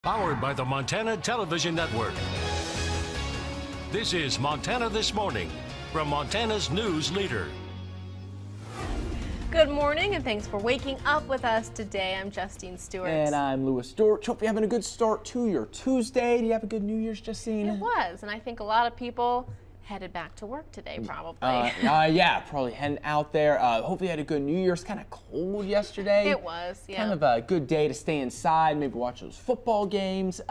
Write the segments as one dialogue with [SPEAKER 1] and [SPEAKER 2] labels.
[SPEAKER 1] Powered by the Montana Television Network. This is Montana This Morning from Montana's news leader.
[SPEAKER 2] Good morning and thanks for waking up with us today. I'm Justine Stewart.
[SPEAKER 3] And I'm Lewis Stewart. Hope you're having a good start to your Tuesday. Do you have a good New Year's, Justine?
[SPEAKER 2] It was, and I think a lot of people headed back to work today, probably.
[SPEAKER 3] Yeah, probably heading out there. Hopefully you had a good New Year's. Kind of cold yesterday.
[SPEAKER 2] It was, yeah.
[SPEAKER 3] Kind of a good day to stay inside, maybe watch those football games.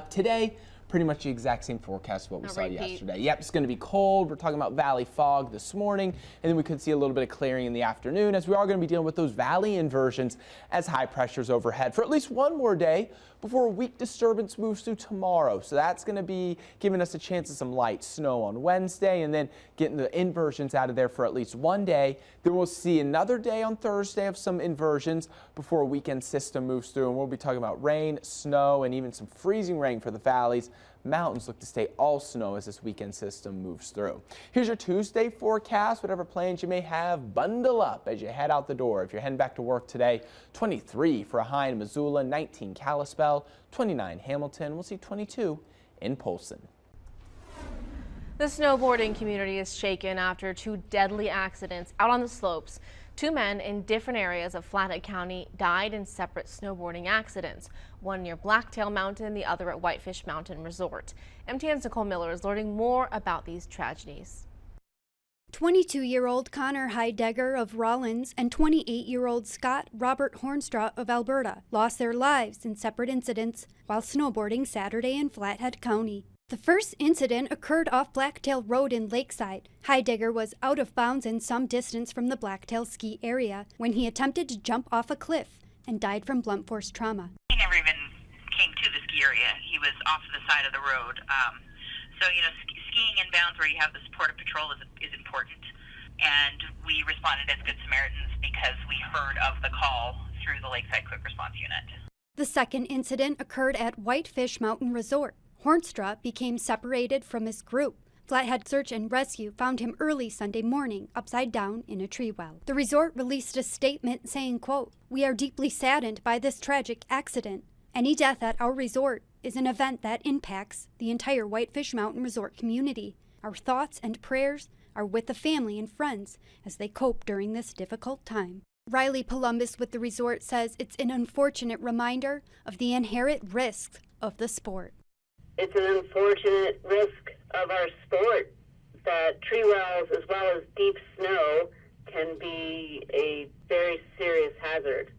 [SPEAKER 3] Today, pretty much the exact same forecast of what we saw yesterday. Yep, it's going to be cold. We're talking about valley fog this morning, and then we could see a little bit of clearing in the afternoon, as we are going to be dealing with those valley inversions as high pressures overhead for at least one more day before a weak disturbance moves through tomorrow. So that's going to be giving us a chance of some light snow on Wednesday, and then getting the inversions out of there for at least one day. Then we'll see another day on Thursday of some inversions before a weekend system moves through, and we'll be talking about rain, snow, and even some freezing rain for the valleys. Mountains look to stay all snow as this weekend system moves through. Here's your Tuesday forecast. Whatever plans you may have, bundle up as you head out the door. If you're heading back to work today, 23 for a high in Missoula, 19 Kalispell, 29 Hamilton. We'll see 22 in Polson.
[SPEAKER 2] The snowboarding community is shaken after two deadly accidents out on the slopes. Two men in different areas of Flathead County died in separate snowboarding accidents, one near Blacktail Mountain, the other at Whitefish Mountain Resort. MTN's Nicole Miller is learning more about these tragedies.
[SPEAKER 4] 22-year-old Connor Heidegger of Rollins and 28-year-old Scott Robert Hornstraw of Alberta lost their lives in separate incidents while snowboarding Saturday in Flathead County. The first incident occurred off Blacktail Road in Lakeside. Heidegger was out of bounds and some distance from the Blacktail ski area when he attempted to jump off a cliff and died from blunt force trauma.
[SPEAKER 5] He never even came to the ski area. He was off to the side of the road. Skiing inbounds where you have the support of patrol is important. And we responded as Good Samaritans because we heard of the call through the Lakeside Quick Response Unit.
[SPEAKER 4] The second incident occurred at Whitefish Mountain Resort. Hornstraw became separated from his group. Flathead Search and Rescue found him early Sunday morning, upside down in a tree well. The resort released a statement saying, quote, "We are deeply saddened by this tragic accident. Any death at our resort is an event that impacts the entire Whitefish Mountain Resort community. Our thoughts and prayers are with the family and friends as they cope during this difficult time." Riley Columbus with the resort says it's an unfortunate reminder of the inherent risks of the sport.
[SPEAKER 6] It's an unfortunate risk of our sport that tree wells as well as deep snow can be a very serious hazard.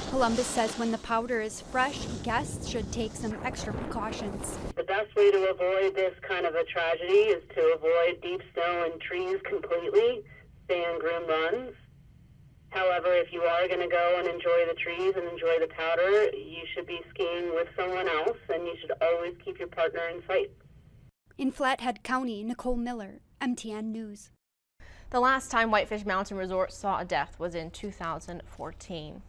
[SPEAKER 4] Columbus says when the powder is fresh, guests should take some extra precautions.
[SPEAKER 6] The best way to avoid this kind of a tragedy is to avoid deep snow and trees completely, stay on groomed runs. However, if you are going to go and enjoy the trees and enjoy the powder, you should be skiing with someone else, and you should always keep your partner in sight.
[SPEAKER 4] In Flathead County, Nicole Miller, MTN News.
[SPEAKER 2] The last time Whitefish Mountain Resort saw a death was in 2014.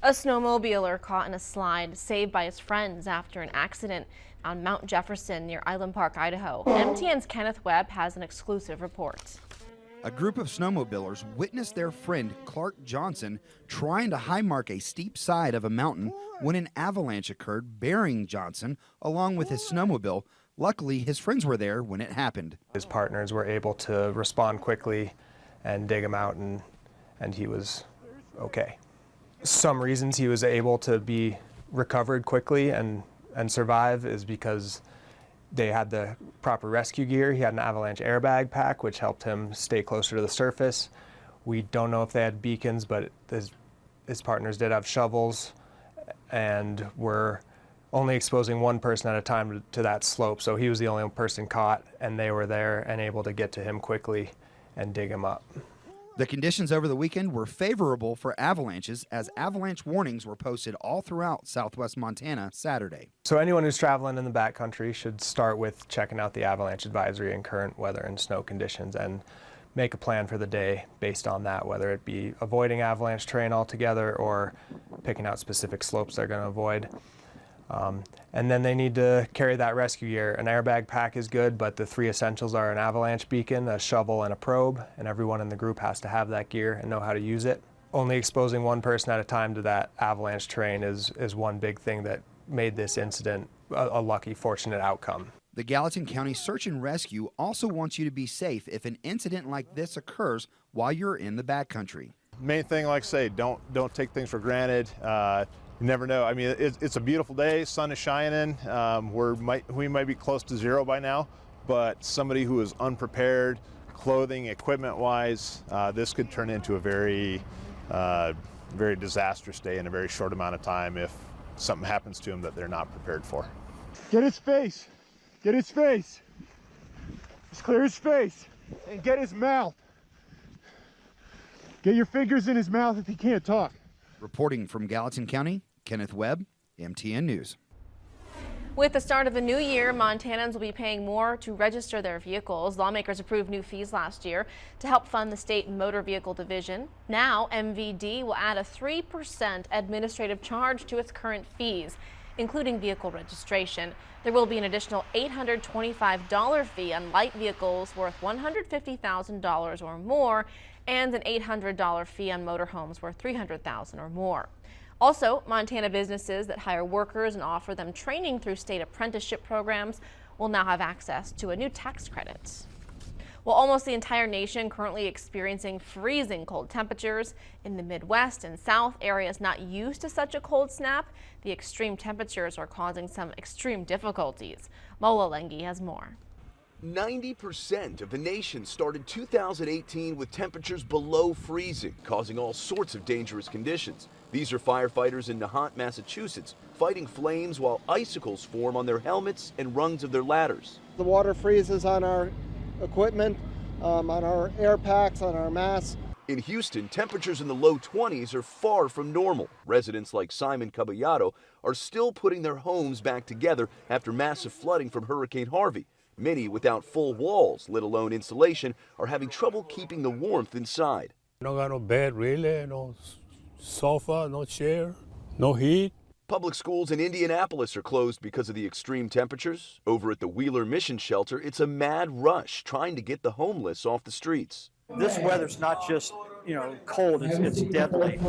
[SPEAKER 2] A snowmobiler caught in a slide saved by his friends after an accident on Mount Jefferson near Island Park, Idaho. MTN's Kenneth Webb has an exclusive report.
[SPEAKER 7] A group of snowmobilers witnessed their friend Clark Johnson trying to high mark a steep side of a mountain when an avalanche occurred, burying Johnson along with his snowmobile. Luckily, his friends were there when it happened.
[SPEAKER 8] His partners were able to respond quickly and dig him out, and he was okay. Some reasons he was able to be recovered quickly and survive is because they had the proper rescue gear. He had an avalanche airbag pack, which helped him stay closer to the surface. We don't know if they had beacons, but his partners did have shovels, and were only exposing one person at a time to that slope. So he was the only person caught, and they were there and able to get to him quickly and dig him up.
[SPEAKER 7] The conditions over the weekend were favorable for avalanches, as avalanche warnings were posted all throughout southwest Montana Saturday.
[SPEAKER 8] So anyone who's traveling in the backcountry should start with checking out the avalanche advisory and current weather and snow conditions, and make a plan for the day based on that, whether it be avoiding avalanche terrain altogether or picking out specific slopes they're going to avoid. And then they need to carry that rescue gear. An airbag pack is good, but the three essentials are an avalanche beacon, a shovel, and a probe, and everyone in the group has to have that gear and know how to use it. Only exposing one person at a time to that avalanche terrain is one big thing that made this incident a lucky, fortunate outcome.
[SPEAKER 7] The Gallatin County Search and Rescue also wants you to be safe if an incident like this occurs while you're in the backcountry.
[SPEAKER 9] Main thing, like I say, don't take things for granted. You never know. I mean, it's a beautiful day. Sun is shining. We might be close to zero by now, but somebody who is unprepared, clothing, equipment-wise, this could turn into a very disastrous day in a very short amount of time if something happens to them that they're not prepared for.
[SPEAKER 10] Get his face. Get his face. Just clear his face and get his mouth. Get your fingers in his mouth if he can't talk.
[SPEAKER 7] Reporting from Gallatin County, Kenneth Webb, MTN News.
[SPEAKER 2] With the start of the new year, Montanans will be paying more to register their vehicles. Lawmakers approved new fees last year to help fund the state motor vehicle division. Now, MVD will add a 3% administrative charge to its current fees, including vehicle registration. There will be an additional $825 fee on light vehicles worth $150,000 or more, and an $800 fee on motorhomes worth $300,000 or more. Also, Montana businesses that hire workers and offer them training through state apprenticeship programs will now have access to a new tax credit. Well, almost the entire nation currently experiencing freezing cold temperatures. In the Midwest and South, areas not used to such a cold snap, the extreme temperatures are causing some extreme difficulties. Mola Lengi has more.
[SPEAKER 11] 90% of the nation started 2018 with temperatures below freezing, causing all sorts of dangerous conditions. These are firefighters in Nahant, Massachusetts, fighting flames while icicles form on their helmets and rungs of their ladders.
[SPEAKER 12] The water freezes on our equipment, on our air packs, on our masks.
[SPEAKER 11] In Houston, temperatures in the low 20s are far from normal. Residents like Simon Caballado are still putting their homes back together after massive flooding from Hurricane Harvey. Many without full walls, let alone insulation, are having trouble keeping the warmth inside.
[SPEAKER 13] No got no bed really, no sofa, no chair, no heat.
[SPEAKER 11] Public schools in Indianapolis are closed because of the extreme temperatures. Over at the Wheeler Mission Shelter, it's a mad rush trying to get the homeless off the streets.
[SPEAKER 14] This weather's not just, cold, it's deadly.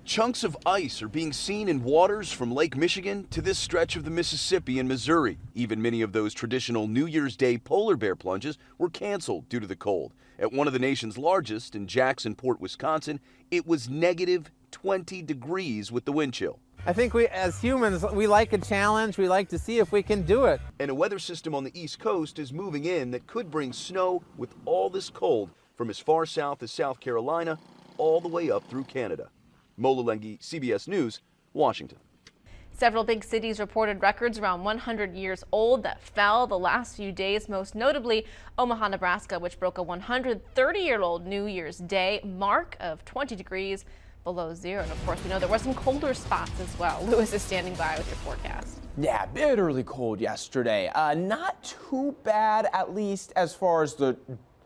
[SPEAKER 11] Chunks of ice are being seen in waters from Lake Michigan to this stretch of the Mississippi and Missouri. Even many of those traditional New Year's Day polar bear plunges were canceled due to the cold. At one of the nation's largest, in Jacksonport, Wisconsin, it was negative 20 degrees with the wind chill.
[SPEAKER 15] I think we, as humans, we like a challenge. We like to see if we can do it.
[SPEAKER 11] And a weather system on the East Coast is moving in that could bring snow with all this cold from as far south as South Carolina all the way up through Canada. Mola Lengi, CBS News, Washington.
[SPEAKER 2] Several big cities reported records around 100 years old that fell the last few days, most notably Omaha, Nebraska, which broke a 130-year-old New Year's Day mark of 20 degrees below zero. And of course, we know there were some colder spots as well. Lewis is standing by with your forecast.
[SPEAKER 3] Yeah, bitterly cold yesterday. Not too bad, at least as far as the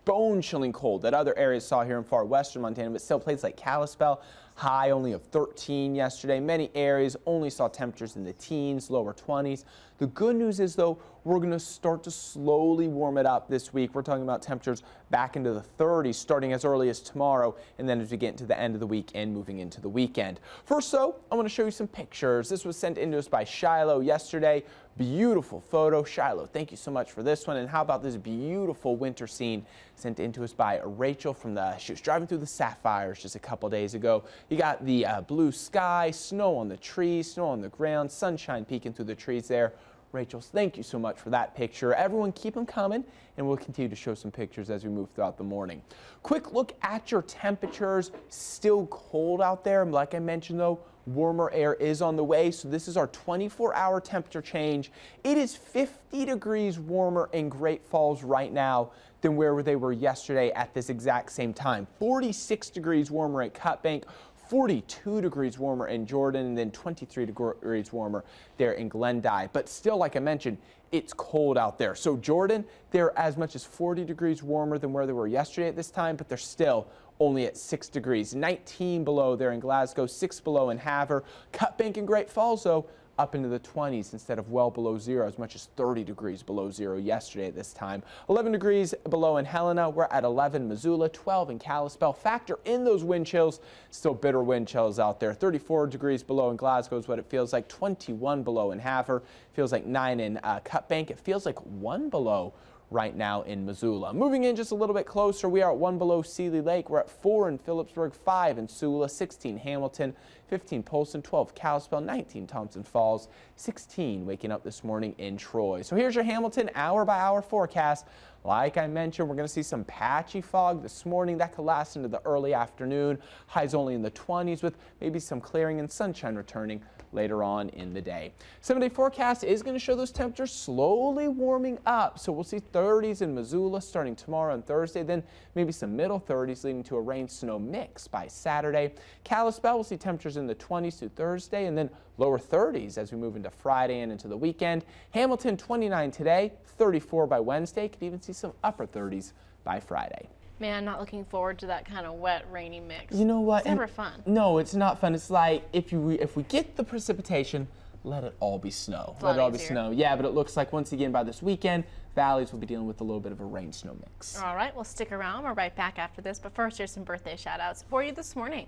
[SPEAKER 3] bone-chilling cold that other areas saw here in far western Montana, but still places like Kalispell, high only of 13 yesterday. Many areas only saw temperatures in the teens, lower 20s. The good news is, though, we're going to start to slowly warm it up this week. We're talking about temperatures back into the 30s starting as early as tomorrow, and then as we get into the end of the week and moving into the weekend. First, though, I want to show you some pictures. This was sent in to us by Shiloh yesterday. Beautiful photo. Shiloh, thank you so much for this one. And how about this beautiful winter scene sent in to us by Rachel she was driving through the Sapphires just a couple days ago. You got the blue sky, snow on the trees, snow on the ground, sunshine peeking through the trees there. Rachel, thank you so much for that picture. Everyone keep them coming, and we'll continue to show some pictures as we move throughout the morning. Quick look at your temperatures. Still cold out there. Like I mentioned, though, warmer air is on the way, so this is our 24-hour temperature change. It is 50 degrees warmer in Great Falls right now than where they were yesterday at this exact same time. 46 degrees warmer at Cut Bank, 42 degrees warmer in Jordan, and then 23 degrees warmer there in Glendive. But still, like I mentioned, it's cold out there. So Jordan, they're as much as 40 degrees warmer than where they were yesterday at this time, but they're still only at 6 degrees. 19 below there in Glasgow, 6 below in Havre. Cut Bank and Great Falls, though, up into the 20s instead of well below zero, as much as 30 degrees below zero yesterday at this time. 11 degrees below in Helena. We're at 11 Missoula, 12 in Kalispell. Factor in those wind chills. Still bitter wind chills out there. 34 degrees below in Glasgow is what it feels like. 21 below in Havre. Feels like 9 in Cutbank. It feels like 1 below right now in Missoula. Moving in just a little bit closer, we are at 1 below Seeley Lake. We're at 4 in Phillipsburg, 5 in Sula, 16 Hamilton, 15 Polson, 12 Kalispell, 19 Thompson Falls, 16 waking up this morning in Troy. So here's your Hamilton hour-by-hour forecast. Like I mentioned, we're going to see some patchy fog this morning. That could last into the early afternoon. Highs only in the 20s with maybe some clearing and sunshine returning later on in the day. 7-day forecast is going to show those temperatures slowly warming up. So we'll see 30s in Missoula starting tomorrow and Thursday, then maybe some middle 30s leading to a rain-snow mix by Saturday. Kalispell will see temperatures in the 20s through Thursday and then lower 30s as we move into Friday and into the weekend. Hamilton 29 today, 34 by Wednesday. Could even see some upper 30s by Friday.
[SPEAKER 2] Man, not looking forward to that kind of wet, rainy mix.
[SPEAKER 3] You know what?
[SPEAKER 2] It's never fun.
[SPEAKER 3] No, it's not fun. It's like if we get the precipitation, let it all be snow. Let it all be snow. Yeah, but it looks like once again by this weekend, valleys will be dealing with a little bit of a rain-snow mix.
[SPEAKER 2] All right, well, stick around. We're right back after this. But first, here's some birthday shout-outs for you this morning.